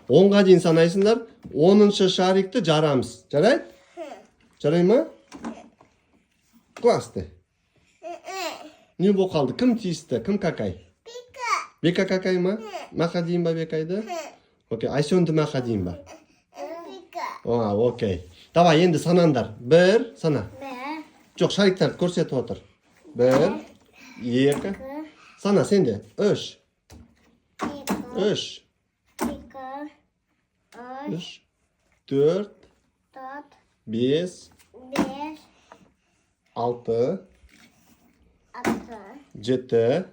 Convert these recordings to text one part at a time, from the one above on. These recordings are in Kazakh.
10'ga дейін санайсыңдар. 10-шы шарикті жарамыз. Жарайды? Жарай ма? Класты. Не болып қалды? Кім тиісті? Кім какай? Бека какай ма? Мақа дейін ба бекайды? Окей, Айсенді мақа дейін ба? Окей. Давай, енді санандар. 1, сана. Жоқ, шариктарды көрсетіп отыр. 1, 2. Сана, сенде. 3. 3. 3, 4, 5, 6, 7,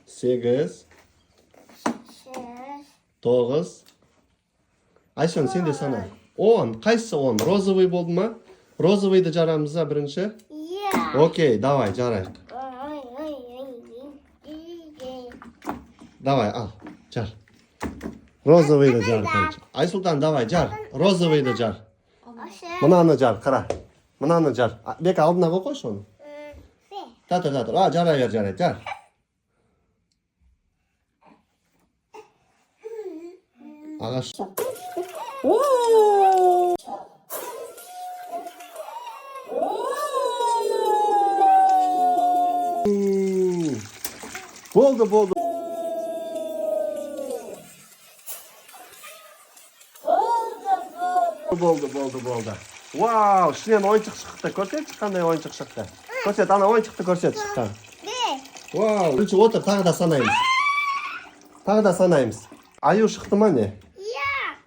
8, 9. Айсен, сенде сана. 10. Қайсысы 10? Розовый болды ма? Розовыйды жарамыз ба бірінші? Окей, давай, жарайық. Давай, ал, жар. Розовыйды жар. Айсұлтан, давай, жар. Розовыйды жар. Мынаны жар, қара. Мынаны жар. Бека, алдына қойшы оны. Татыр. Жарай бер, жарай, жар. Ағаш. Болды. Болды. Вау, ішінен ойыншық шықты. Көрсет, қандай ойыншық шықты. Көрсет, ана ойыншықты көрсет шыққан. Вау, бірінші отыр, тағы да санаймыз. Аю шықты ма не?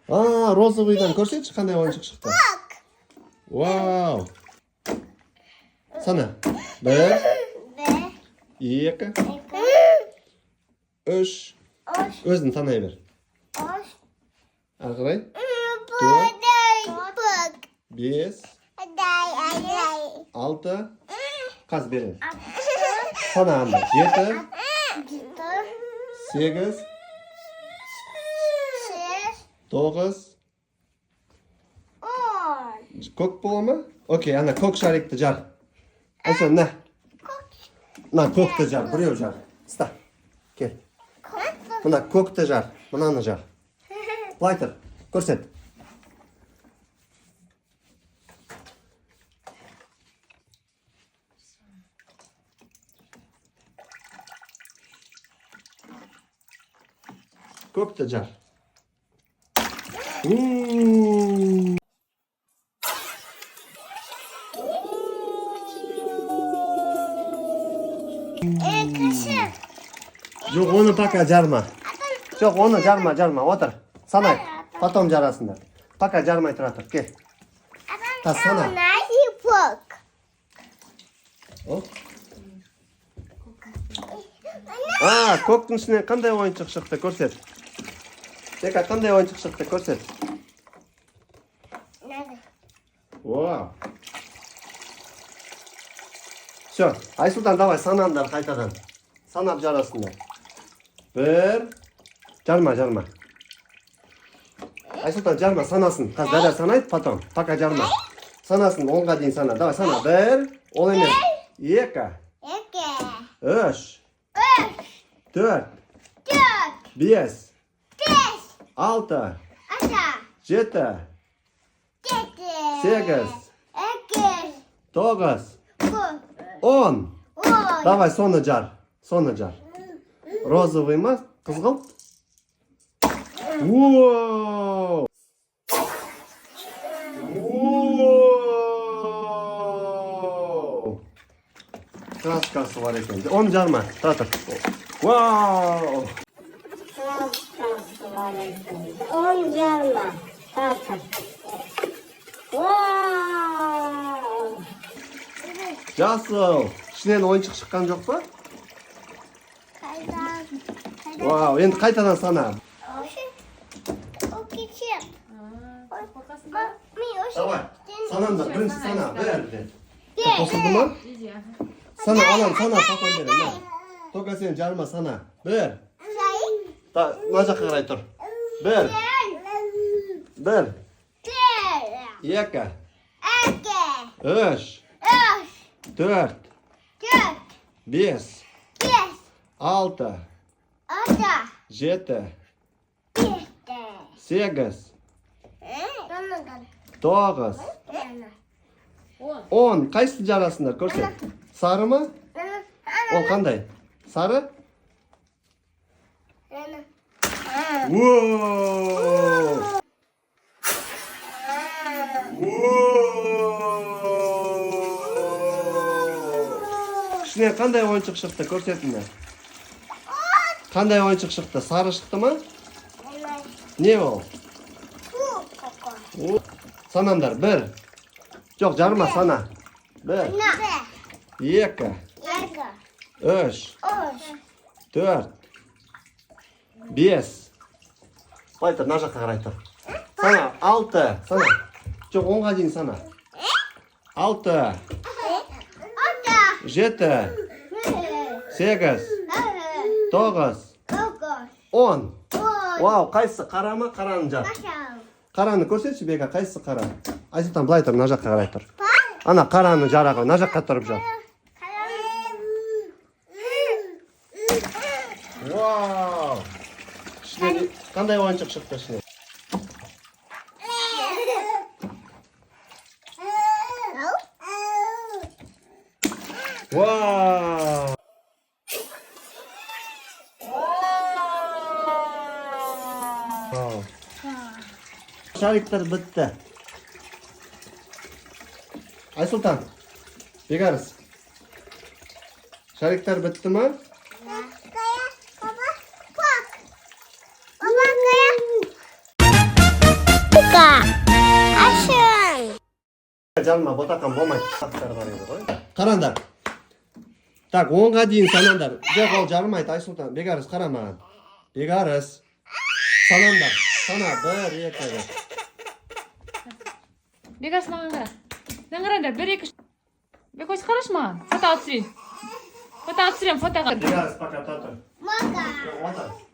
Розовыйдан көрсетші, қандай ойыншық шықты. Вау. Сана. 1, 2, 3. Өзін санай бер. Ағырай. 4, 5, 6. Қаз берер. Сана анда. 7, 8, 9. Көк бола ма? Окей, ана көк шарикті жар. Айсен, на. На, көкті жар, біреу жар. Ста. Кел. Мына көкті жар, мынаны жар. Былай тұр, көрсет. Көкті жар. Жоқ, оны пока жарма. Жоқ, оны жарма, отыр. Санай, потом жарасыңдар. Пока жармай тұра тұр, кел. Та, сана. Көктің ішінен қандай ойыншық шықты, көрсет. Бека, қандай ойыншық шықты, көрсет. Вау. Все, Айсұлтан, давай, санандар қайтадан. Санап жарасыңдар. 1. Жарма. Айсұлтан, жарма, санасын. Қаз дәрі санайды, потом. Пока жарма. Санасын, 10-ға дейін сана. Давай, сана. 1. Ол емес. 2. 3. 4. 5. 6. 7. 8. 9. 10. Давай, соны жар. Розовый ма? Қызғылт? Воу! Краскасы бар екен. Он жарма. Татыр. Вау! Краскасы бар екен. Он жарма. Татыр. Вау! Жасыл. Ішінен ойыншық шыққан жоқ па? Вау, енді қайтадан сана. Давай, санаңдар, бірінші сана, бір. Қосылды ма? Сана, анам, сана, папам берем. Тоқа сен жарма сана. 1. Мына жаққа қарай тұр. 1. 2. 3. 4. 5. 6. 7. 8, 9, 10. Qaysi jarasınlar? Ko'rsat. Sarimi? O qanday? Sari? Wow! Kishne qanday o'yinchiq chiqdi? Ko'rsatinglar. Qanday o'yinchiq chiqdi? Sari chiqdimi? Ne o? Sanamlar 1. Yo'q, jarima sana. 1, 2, 3, 4, 5. Baytar, najoqqa qaray tur. Sana 6. Sana. Yo'q, 10ga дейін sana. 6, 7, 8, 9, 10. Vau, qaysi qarama, qarani jar. Qarani ko'rsatchi beka, qaysi qara? Aysutan былай tur, najoqqa qaray tur. Ana qarani jarag'i, najoqqa turib jar. Vau! Shunday qanday o'yinchiq chiqdi shunday? Vau! Shariklar bitti. Aysultan. Begariz. Shariklar bittimi? Jalma, botaqam bo'lmaydi. Qaranglar. Tak, 10ga дейін sananglar. Yo'q, ol jarimaydi Aysultan. Begariz, qarama. Begariz. Sananglar. Sana 1, 2. Begas mаған қара. Мен қараңдар, 1, 2. Бекос қарашы маған. Фото алып түсірейін. Фото алып түсірейін, фотоға. Begariz, пока, tata. Otur.